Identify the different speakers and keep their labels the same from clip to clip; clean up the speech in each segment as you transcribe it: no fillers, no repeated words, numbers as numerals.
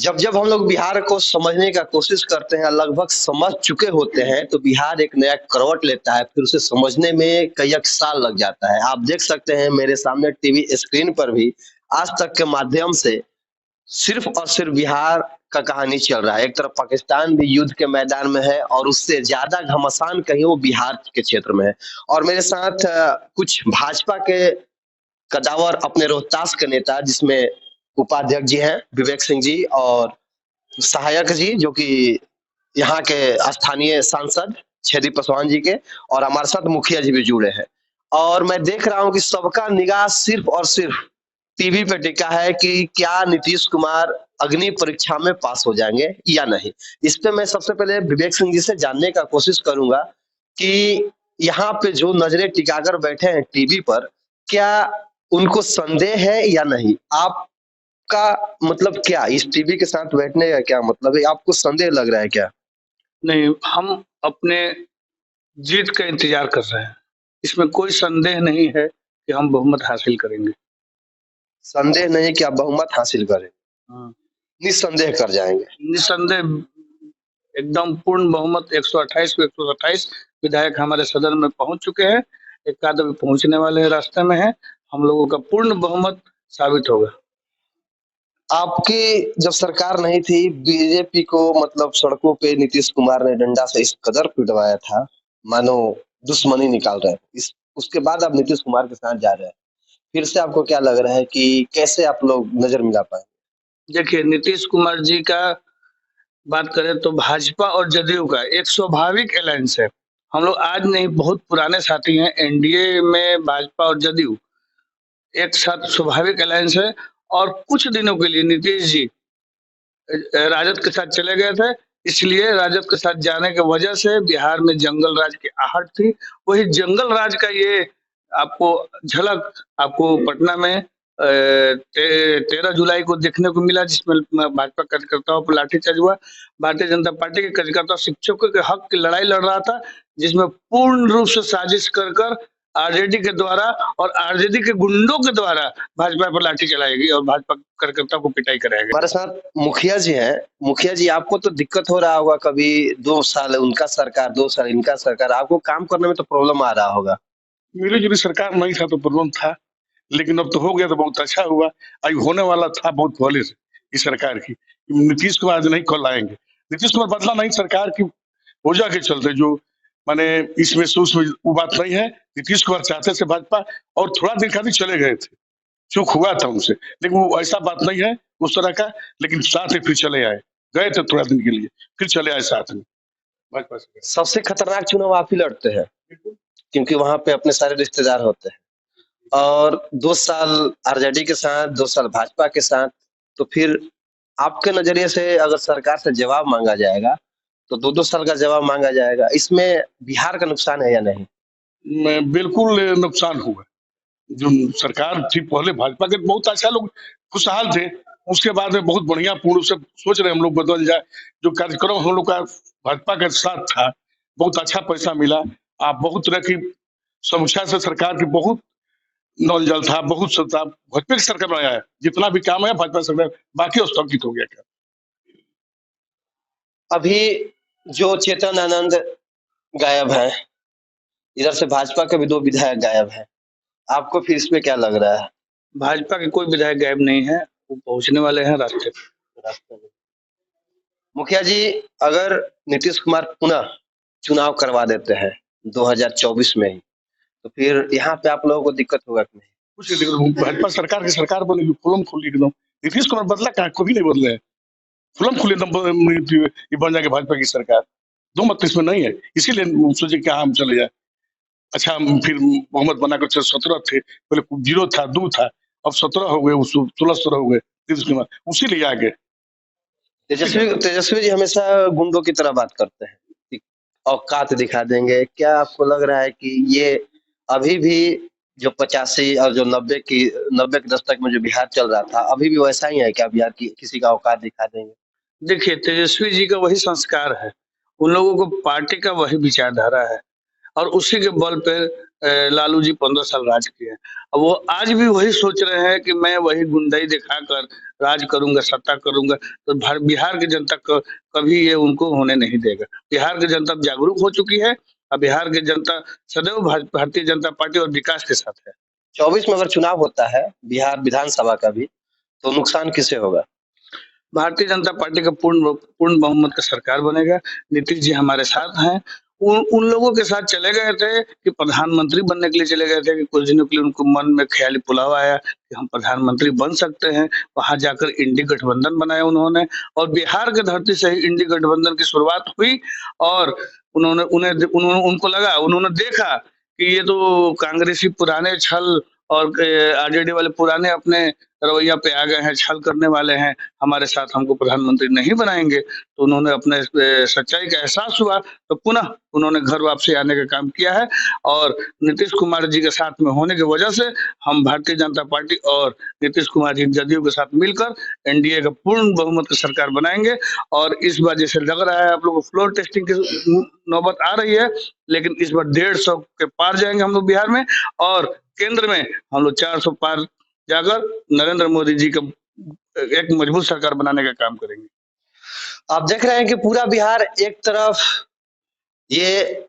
Speaker 1: जब जब हम लोग बिहार को समझने का कोशिश करते हैं, लगभग समझ चुके होते हैं, तो बिहार एक नया करवट लेता है, फिर उसे समझने में कई एक साल लग जाता है। आप देख सकते हैं मेरे सामने टीवी स्क्रीन पर भी आज तक के माध्यम से सिर्फ और सिर्फ बिहार का कहानी चल रहा है। एक तरफ पाकिस्तान भी युद्ध के मैदान में है और उससे ज्यादा घमासान कहीं वो बिहार के क्षेत्र में है। और मेरे साथ कुछ भाजपा के कदावर अपने रोहतास के नेता, जिसमें उपाध्यक्ष जी हैं विवेक सिंह जी, और सहायक जी जो कि यहाँ के स्थानीय सांसद छेदी पासवान जी के, और हमारे साथ मुखिया जी भी जुड़े हैं। और मैं देख रहा हूँ कि सबका निगाह सिर्फ और सिर्फ टीवी पे टिका है कि क्या नीतीश कुमार अग्नि परीक्षा में पास हो जाएंगे या नहीं। इस पे मैं सबसे पहले विवेक सिंह जी से जानने का कोशिश करूंगा कि यहाँ पे जो नजरें टिकाकर बैठे हैं टीवी पर, क्या उनको संदेह है या नहीं। आपका मतलब क्या, इस टीवी के साथ बैठने का क्या मतलब है, आपको संदेह लग रहा है क्या?
Speaker 2: नहीं, हम अपने जीत का इंतजार कर रहे हैं। इसमें कोई संदेह नहीं है कि हम बहुमत हासिल करेंगे।
Speaker 1: संदेह नहीं कि आप बहुमत हासिल करें,
Speaker 2: हाँ,
Speaker 1: निस्संदेह कर जाएंगे।
Speaker 2: निस्संदेह एकदम पूर्ण बहुमत 128 को 127 विधायक हमारे सदन में पहुंच चुके हैं। एक आध अभी पहुंचने वाले हैं, रास्ते में है। हम लोगों का पूर्ण बहुमत साबित होगा।
Speaker 1: आपकी जब सरकार नहीं थी, बीजेपी को मतलब सड़कों पे नीतीश कुमार ने डंडा से इस कदर पिटवाया था, मानो दुश्मनी निकाल रहे हैं। इस उसके बाद आप नीतीश कुमार के साथ जा रहे हैं, फिर से आपको क्या लग रहा है कि कैसे आप लोग नजर मिला पाए?
Speaker 2: देखिए, नीतीश कुमार जी का बात करें तो भाजपा और जदयू का एक स्वाभाविक अलायंस है। हम लोग आज नहीं, बहुत पुराने साथी हैं। एनडीए में भाजपा और जदयू एक साथ स्वाभाविक अलायंस है। और कुछ दिनों के लिए नीतीश जी राजद के साथ चले गए थे, इसलिए राजद के साथ जाने की वजह से बिहार में जंगल राज की आहट थी। वही जंगल राज का ये आपको झलक आपको पटना में 13 जुलाई को देखने को मिला, जिसमें भाजपा कार्यकर्ताओं पर लाठीचार्ज हुआ। भारतीय जनता पार्टी के कार्यकर्ता शिक्षकों के हक की लड़ाई लड़ रहा था, जिसमें पूर्ण रूप से साजिश कर कर आरजेडी के द्वारा और आरजेडी के गुंडों के द्वारा भाजपा पर लाठी चलाएगी और भाजपा कार्यकर्ता को पिटाई कराएगी।
Speaker 1: हमारे साथ मुखिया जी हैं। मुखिया जी, आपको तो दिक्कत हो रहा होगा, कभी 2 साल उनका सरकार, 2 साल इनका सरकार, आपको काम करने में तो प्रॉब्लम आ रहा होगा।
Speaker 3: मिली-जुली सरकार नहीं था तो प्रॉब्लम था, लेकिन अब तो हो गया तो बहुत अच्छा हुआ। अभी होने वाला था बहुत पहले से इस सरकार की। नीतीश कुमार आज नहीं कल आएंगे। नीतीश कुमार बदला नहीं, सरकार की वजह के चलते जो माने इसमें से उसमें वो बात नहीं है। नीतीश कुमार चाहते थे भाजपा और थोड़ा दिन खातिर चले गए थे, चूक हुआ था उनसे, लेकिन वो ऐसा बात नहीं है उस तरह का। लेकिन साथ ही फिर चले आए, गए थे थोड़ा दिन के लिए, फिर चले आए साथ में भाजपा से।
Speaker 1: सबसे खतरनाक चुनाव आप ही लड़ते हैं, क्योंकि वहां पे अपने सारे रिश्तेदार होते हैं, और 2 साल आरजेडी के साथ, 2 साल भाजपा के साथ। तो फिर आपके नजरिए से अगर सरकार से जवाब मांगा जाएगा, तो 2-2 साल का जवाब मांगा जाएगा, इसमें बिहार का नुकसान है या नहीं?
Speaker 3: में बिल्कुल नुकसान हुआ। जो सरकार थी पहले भाजपा के, बहुत अच्छा लोग खुशहाल थे। उसके बाद में बहुत बढ़िया पूर्ण से सोच रहे हम लोग बदल जाए। जो कार्यक्रम हम लोग का भाजपा के साथ था, बहुत अच्छा पैसा मिला। आप बहुत तरह की समीक्षा से सरकार की बहुत नल जल था, बहुत सब था। भाजपा की सरकार में आया है, जितना भी काम है भाजपा सरकार, बाकी स्थगित हो गया। क्या
Speaker 1: अभी जो चेतन आनंद गायब है, इधर से भाजपा के भी 2 विधायक गायब हैं, आपको फिर इसमें क्या लग रहा है?
Speaker 2: भाजपा के कोई विधायक गायब नहीं है, वो पहुंचने वाले हैं रास्ते
Speaker 1: में। मुखिया जी, अगर नीतीश कुमार पुनः चुनाव करवा देते हैं 2024 में ही, तो फिर यहाँ पे आप लोगों को दिक्कत होगा कि नहीं?
Speaker 3: कुछ भाजपा सरकार की सरकार बनेगी, फुलम खुली एकदम। नीतीश कुमार बदला कहा, कभी नहीं बदले हैं। फुलम खुली एकदम ये बन जाएगी भाजपा की सरकार, दो मत इसमें नहीं है। इसीलिए सोचे कि हम चले जाए। अच्छा, फिर मोहम्मद बनाकर 17 थे, पहले 0 था, 2 था, अब 17 हो गए, 16-17 हो गए नीतीश कुमार, उसी लिए आगे।
Speaker 1: तेजस्वी तेजस्वी जी हमेशा गुंडों की तरह बात करते हैं कि औकात दिखा देंगे। क्या आपको लग रहा है कि ये अभी भी जो 85 और जो 90 के दशक में जो बिहार चल रहा था, अभी भी वैसा ही है क्या? बिहार की किसी का औकात दिखा देंगे?
Speaker 2: देखिए, तेजस्वी जी का वही संस्कार है, उन लोगों को पार्टी का वही विचारधारा है। और उसी के बल पे लालू जी 15 साल राज किए हैं। अब वो आज भी वही सोच रहे हैं कि मैं वही गुंडाई दिखाकर राज करूंगा, सत्ता करूंगा, तो बिहार की जनता कभी ये उनको होने नहीं देगा। बिहार की जनता जागरूक हो चुकी है और बिहार की जनता सदैव भारतीय जनता पार्टी और विकास के साथ है।
Speaker 1: 24 में अगर चुनाव होता है बिहार विधानसभा का भी, तो नुकसान किसे होगा?
Speaker 2: भारतीय जनता पार्टी का पूर्ण बहुमत का सरकार बनेगा। नीतीश जी हमारे साथ हैं। उन लोगों के साथ चले गए थे कि प्रधानमंत्री बनने के लिए चले गए थे कि कुछ दिनों के लिए उनको मन में ख्याली पुलाव आया कि हम प्रधानमंत्री बन सकते हैं। वहां जाकर इंडी गठबंधन बनाया उन्होंने और बिहार की धरती से ही इंडी गठबंधन की शुरुआत हुई और उनको लगा, उन्होंने देखा कि ये तो कांग्रेसी पुराने छल और आरजेडी वाले पुराने अपने रवैया पे आ गए हैं, छल करने वाले हैं, हमारे साथ हमको प्रधानमंत्री नहीं बनाएंगे। तो उन्होंने अपने सच्चाई का एहसास हुआ तो पुनः उन्होंने घर वापसी आने का काम किया है और नीतीश कुमार जी के साथ में होने की वजह से हम भारतीय जनता पार्टी और नीतीश कुमार जी जदयू के साथ मिलकर एनडीए का पूर्ण बहुमत की सरकार बनाएंगे। और इस बार जैसे लग रहा है आप लोगों को फ्लोर टेस्टिंग की नौबत आ रही है, लेकिन इस बार 150 के पार जाएंगे हम लोग बिहार में और केंद्र में हम लोग 400 पार जाकर नरेंद्र मोदी जी का एक मजबूत सरकार बनाने का काम करेंगे।
Speaker 1: आप देख रहे हैं कि पूरा बिहार एक तरफ ये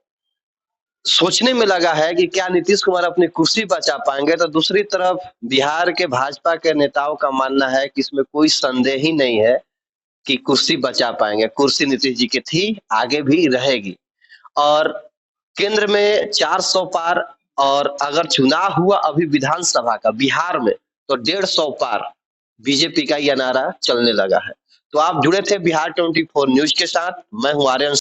Speaker 1: सोचने में लगा है कि क्या नीतीश कुमार अपनी कुर्सी बचा पाएंगे, तो दूसरी तरफ बिहार के भाजपा के नेताओं का मानना है कि इसमें कोई संदेह ही नहीं है कि कुर्सी बचा पाएंगे। कुर्सी नीतीश जी की थी, आगे भी रहेगी और केंद्र में 400 पार और अगर चुनाव हुआ अभी विधानसभा का बिहार में तो 150 पार बीजेपी का यह नारा चलने लगा है। तो आप जुड़े थे बिहार 24 न्यूज के साथ। मैं हूं आर्यन।